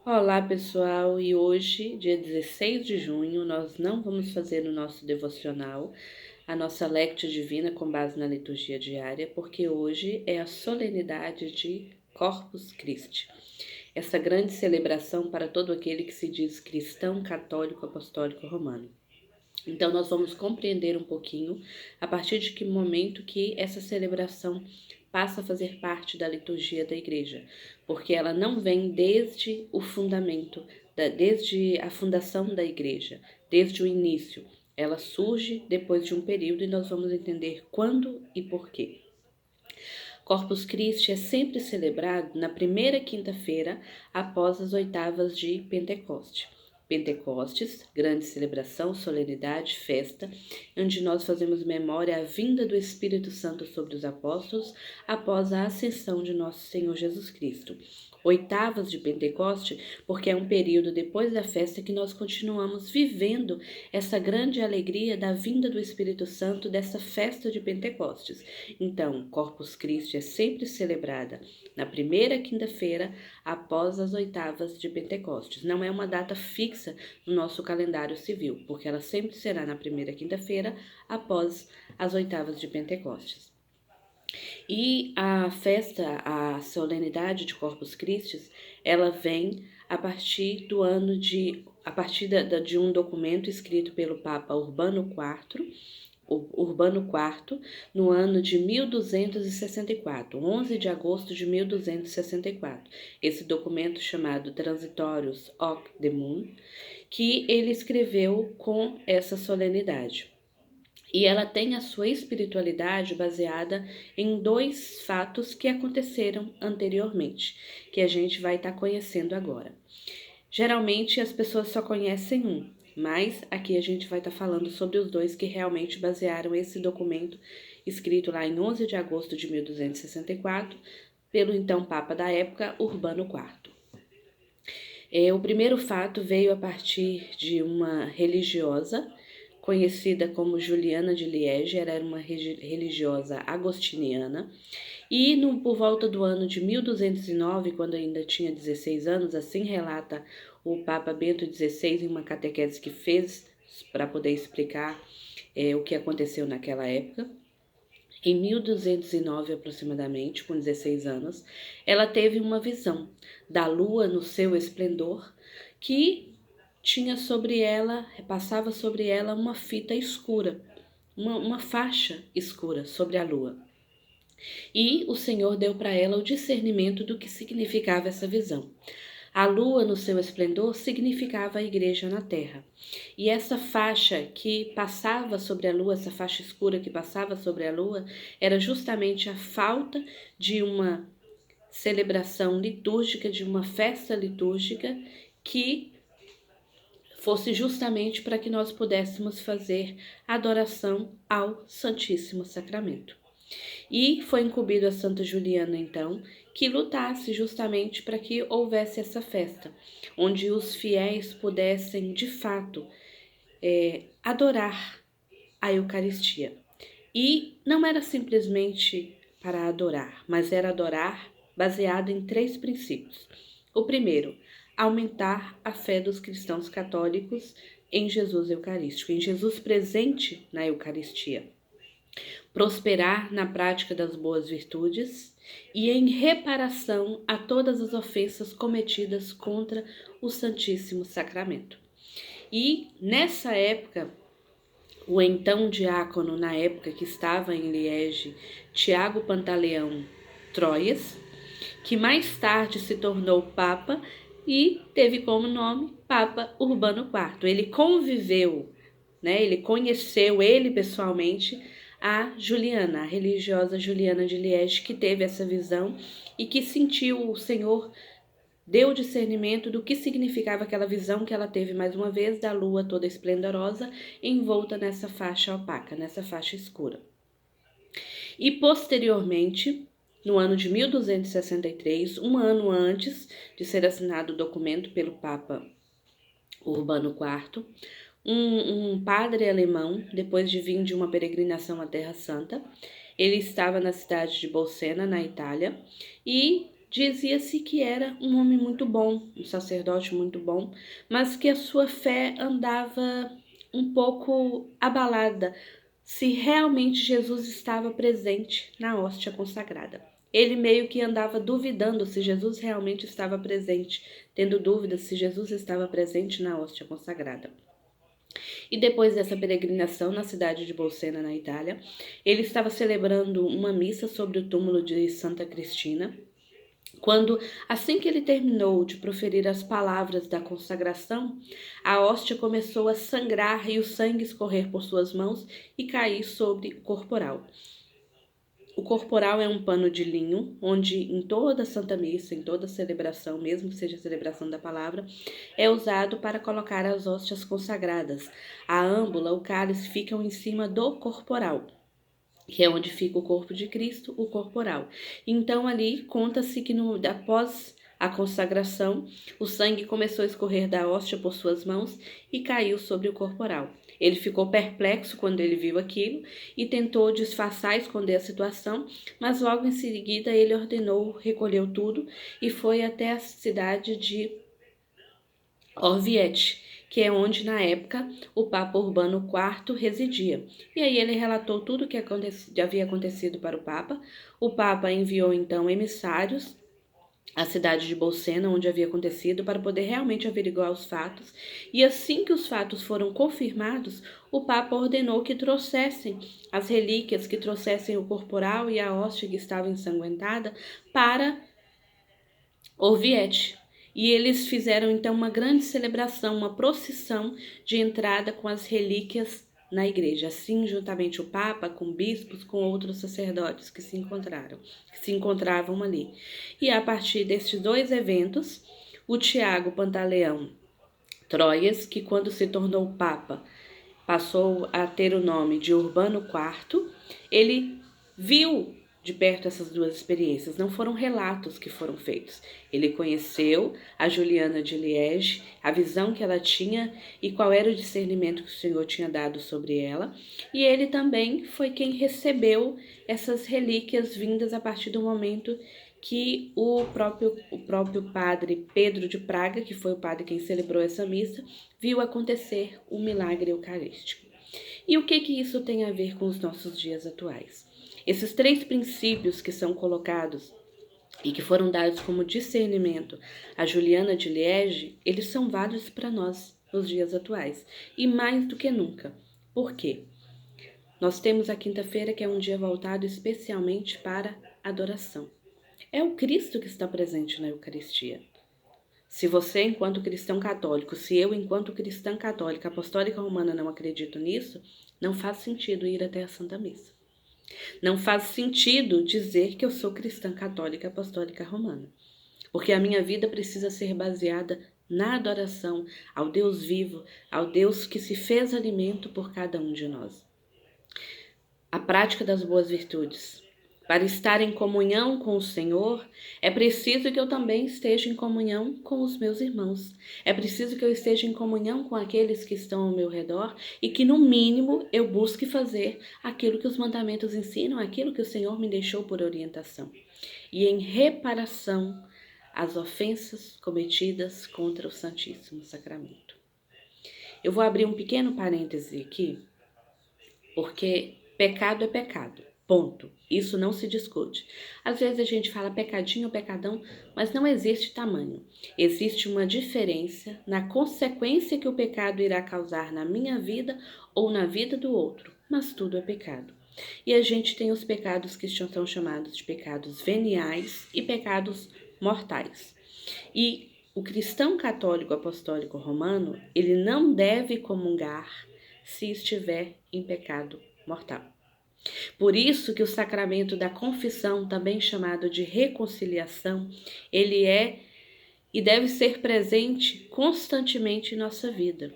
Olá, pessoal, e hoje, dia 16 de junho, nós não vamos fazer o nosso devocional, a nossa Lectio Divina com base na liturgia diária, porque hoje é a solenidade de Corpus Christi, essa grande celebração para todo aquele que se diz cristão, católico, apostólico, romano. Então, nós vamos compreender um pouquinho a partir de que momento que essa celebração passa a fazer parte da liturgia da igreja, porque ela não vem desde o fundamento, desde a fundação da igreja, desde o início. Ela surge depois de um período e nós vamos entender quando e por quê. Corpus Christi é sempre celebrado na primeira quinta-feira após as oitavas de Pentecoste. Pentecostes, grande celebração, solenidade, festa, onde nós fazemos memória à vinda do Espírito Santo sobre os apóstolos após a ascensão de nosso Senhor Jesus Cristo. Oitavas de Pentecoste, porque é um período depois da festa que nós continuamos vivendo essa grande alegria da vinda do Espírito Santo dessa festa de Pentecostes. Então, Corpus Christi é sempre celebrada na primeira quinta-feira após as oitavas de Pentecostes. Não é uma data fixa no nosso calendário civil, porque ela sempre será na primeira quinta-feira após as oitavas de Pentecostes. E a festa, a solenidade de Corpus Christi, ela vem a partir do ano de um documento escrito pelo Papa Urbano IV, no ano de 1264, 11 de agosto de 1264. Esse documento chamado Transitorius Hoc Demum, que ele escreveu com essa solenidade. E ela tem a sua espiritualidade baseada em dois fatos que aconteceram anteriormente, que a gente vai estar conhecendo agora. Geralmente as pessoas só conhecem um, mas aqui a gente vai estar falando sobre os dois que realmente basearam esse documento escrito lá em 11 de agosto de 1264 pelo então Papa da época, Urbano IV. O primeiro fato veio a partir de uma religiosa conhecida como Juliana de Liege, ela era uma religiosa agostiniana, e por volta do ano de 1209, quando ainda tinha 16 anos, assim relata o Papa Bento XVI em uma catequese que fez para poder explicar o que aconteceu naquela época. Em 1209, aproximadamente, com 16 anos, ela teve uma visão da lua no seu esplendor que tinha sobre ela, passava sobre ela uma fita escura, uma faixa escura sobre a lua. E o Senhor deu para ela o discernimento do que significava essa visão. A lua no seu esplendor significava a igreja na terra. E essa faixa que passava sobre a lua, essa faixa escura que passava sobre a lua, era justamente a falta de uma celebração litúrgica, de uma festa litúrgica que fosse justamente para que nós pudéssemos fazer adoração ao Santíssimo Sacramento. E foi incumbido a Santa Juliana, então, que lutasse justamente para que houvesse essa festa, onde os fiéis pudessem, de fato, adorar a Eucaristia. E não era simplesmente para adorar, mas era adorar baseado em 3 princípios. O primeiro, aumentar a fé dos cristãos católicos em Jesus Eucarístico, em Jesus presente na Eucaristia. Prosperar na prática das boas virtudes e em reparação a todas as ofensas cometidas contra o Santíssimo Sacramento. E nessa época, o então diácono, na época que estava em Liege, Tiago Pantaleão Troias, que mais tarde se tornou Papa e teve como nome Papa Urbano IV. Ele conviveu, ele conheceu ele pessoalmente a Juliana, a religiosa Juliana de Liege, que teve essa visão e que sentiu o Senhor deu discernimento do que significava aquela visão que ela teve mais uma vez da lua toda esplendorosa envolta nessa faixa opaca, nessa faixa escura. E posteriormente, no ano de 1263, um ano antes de ser assinado o documento pelo Papa Urbano IV, um padre alemão, depois de vir de uma peregrinação à Terra Santa, ele estava na cidade de Bolsena, na Itália, e Dizia-se que era um homem muito bom, um sacerdote muito bom, mas que a sua fé andava um pouco abalada se realmente Jesus estava presente na hóstia consagrada. Ele meio que andava duvidando se Jesus realmente estava presente, tendo dúvidas se Jesus estava presente na hóstia consagrada. E depois dessa peregrinação na cidade de Bolsena, na Itália, ele estava celebrando uma missa sobre o túmulo de Santa Cristina, quando, assim que ele terminou de proferir as palavras da consagração, a hóstia começou a sangrar e o sangue escorrer por suas mãos e cair sobre o corporal. O corporal é um pano de linho, onde em toda a Santa Missa, em toda a celebração, mesmo que seja a celebração da palavra, é usado para colocar as hóstias consagradas. A âmbula, o cálice ficam em cima do corporal, que é onde fica o corpo de Cristo, o corporal. Então ali conta-se que após a consagração, o sangue começou a escorrer da hóstia por suas mãos e caiu sobre o corporal. Ele ficou perplexo quando ele viu aquilo e tentou disfarçar, esconder a situação, mas logo em seguida ele ordenou, recolheu tudo e foi até a cidade de Orvieto, que é onde, na época, o Papa Urbano IV residia. E aí ele relatou tudo o que havia acontecido para o Papa. O Papa enviou, então, emissários à cidade de Bolsena, onde havia acontecido, para poder realmente averiguar os fatos. E assim que os fatos foram confirmados, o Papa ordenou que trouxessem as relíquias, que trouxessem o corporal e a hóstia que estava ensanguentada para Orvieto. E eles fizeram então uma grande celebração, uma procissão de entrada com as relíquias na igreja. Assim, juntamente o Papa, com bispos, com outros sacerdotes que se encontravam ali. E a partir destes dois eventos, o Tiago Pantaleão Troias, que quando se tornou Papa, passou a ter o nome de Urbano IV, ele viu de perto essas duas experiências, não foram relatos que foram feitos. Ele conheceu a Juliana de Liege, a visão que ela tinha e qual era o discernimento que o Senhor tinha dado sobre ela, e ele também foi quem recebeu essas relíquias vindas a partir do momento que o próprio padre Pedro de Praga, que foi o padre quem celebrou essa missa, viu acontecer o milagre eucarístico. E o que isso tem a ver com os nossos dias atuais? Esses três princípios que são colocados e que foram dados como discernimento a Juliana de Liege, eles são válidos para nós nos dias atuais, e mais do que nunca. Por quê? Nós temos a quinta-feira, que é um dia voltado especialmente para adoração. É o Cristo que está presente na Eucaristia. Se você, enquanto cristão católico, se eu, enquanto cristã católica apostólica romana, não acredito nisso, não faz sentido ir até a Santa Missa. Não faz sentido dizer que eu sou cristã católica apostólica romana, porque a minha vida precisa ser baseada na adoração ao Deus vivo, ao Deus que se fez alimento por cada um de nós. A prática das boas virtudes. Para estar em comunhão com o Senhor, é preciso que eu também esteja em comunhão com os meus irmãos. É preciso que eu esteja em comunhão com aqueles que estão ao meu redor e que, no mínimo, eu busque fazer aquilo que os mandamentos ensinam, aquilo que o Senhor me deixou por orientação. E em reparação às ofensas cometidas contra o Santíssimo Sacramento. Eu vou abrir um pequeno parêntese aqui, porque pecado é pecado. Ponto. Isso não se discute. Às vezes a gente fala pecadinho ou pecadão, mas não existe tamanho. Existe uma diferença na consequência que o pecado irá causar na minha vida ou na vida do outro, mas tudo é pecado. E a gente tem os pecados que são chamados de pecados veniais e pecados mortais. E o cristão católico apostólico romano, ele não deve comungar se estiver em pecado mortal. Por isso que o sacramento da confissão, também chamado de reconciliação, ele é e deve ser presente constantemente em nossa vida.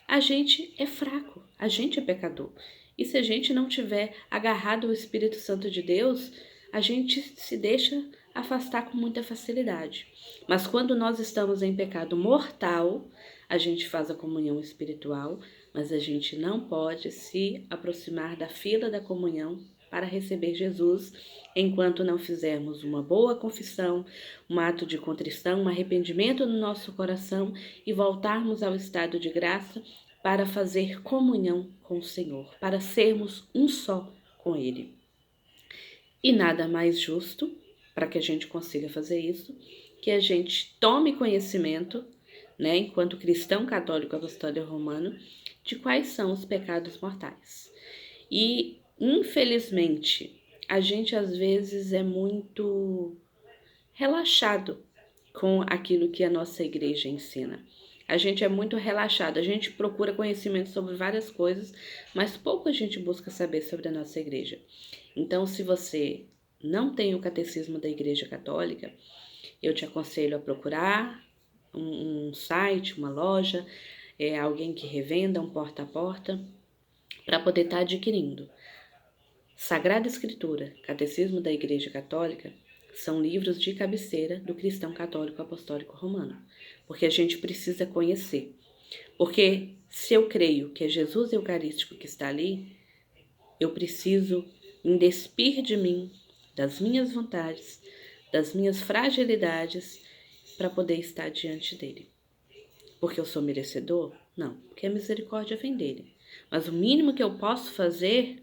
A gente é fraco, a gente é pecador. E se a gente não tiver agarrado ao Espírito Santo de Deus, a gente se deixa afastar com muita facilidade. Mas quando nós estamos em pecado mortal, a gente faz a comunhão espiritual, mas a gente não pode se aproximar da fila da comunhão para receber Jesus, enquanto não fizermos uma boa confissão, um ato de contrição, um arrependimento no nosso coração e voltarmos ao estado de graça para fazer comunhão com o Senhor, para sermos um só com Ele. E nada mais justo, para que a gente consiga fazer isso, que a gente tome conhecimento, né, enquanto cristão católico apostólico romano, de quais são os pecados mortais. E, infelizmente, a gente às vezes é muito relaxado com aquilo que a nossa igreja ensina. A gente é muito relaxado, a gente procura conhecimento sobre várias coisas, mas pouco a gente busca saber sobre a nossa igreja. Então, se você não tem o catecismo da Igreja Católica, eu te aconselho a procurar um site, uma loja, alguém que revenda, um porta a porta, para poder estar adquirindo. Sagrada Escritura, Catecismo da Igreja Católica, são livros de cabeceira do cristão católico apostólico romano, porque a gente precisa conhecer. Porque se eu creio que é Jesus Eucarístico que está ali, eu preciso me despir de mim, das minhas vontades, das minhas fragilidades, para poder estar diante dele. Porque eu sou merecedor? Não, porque a misericórdia vem dele. Mas o mínimo que eu posso fazer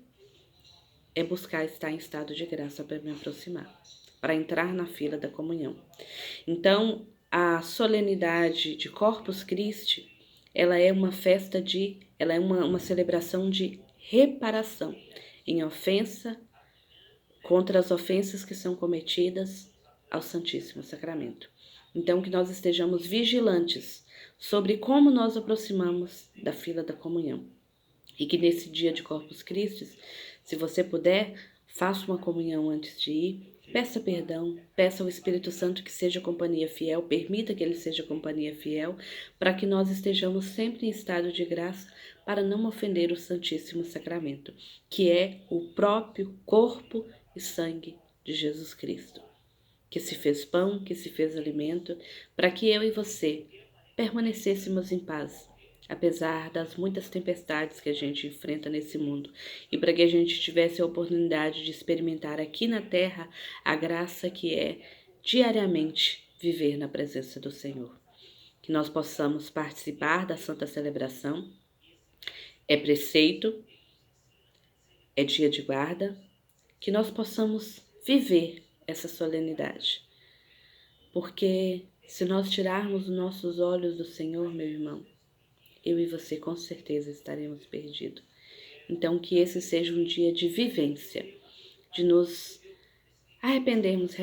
é buscar estar em estado de graça para me aproximar, para entrar na fila da comunhão. Então, a solenidade de Corpus Christi, ela é uma festa ela é uma celebração de reparação em ofensa contra as ofensas que são cometidas ao Santíssimo Sacramento. Então, que nós estejamos vigilantes sobre como nós aproximamos da fila da comunhão. E que nesse dia de Corpus Christi, se você puder, faça uma comunhão antes de ir, peça perdão, peça ao Espírito Santo que seja companhia fiel, permita que ele seja companhia fiel, para que nós estejamos sempre em estado de graça para não ofender o Santíssimo Sacramento, que é o próprio corpo e sangue de Jesus Cristo, que se fez pão, que se fez alimento, para que eu e você permanecêssemos em paz, apesar das muitas tempestades que a gente enfrenta nesse mundo, e para que a gente tivesse a oportunidade de experimentar aqui na terra a graça que é diariamente viver na presença do Senhor. Que nós possamos participar da Santa Celebração. É preceito, é dia de guarda, que nós possamos viver essa solenidade. Porque se nós tirarmos os nossos olhos do Senhor, meu irmão, eu e você com certeza estaremos perdidos. Então, que esse seja um dia de vivência, de nos arrependermos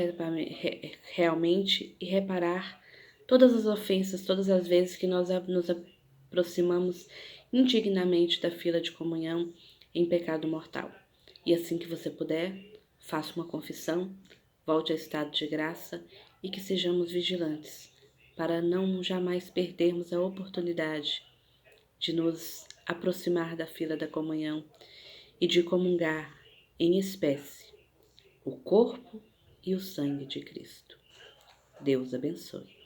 realmente e reparar todas as ofensas, todas as vezes que nós nos aproximamos indignamente da fila de comunhão em pecado mortal. E assim que você puder, faça uma confissão, volte ao estado de graça e que sejamos vigilantes para não jamais perdermos a oportunidade de nos aproximar da fila da comunhão e de comungar em espécie o corpo e o sangue de Cristo. Deus abençoe.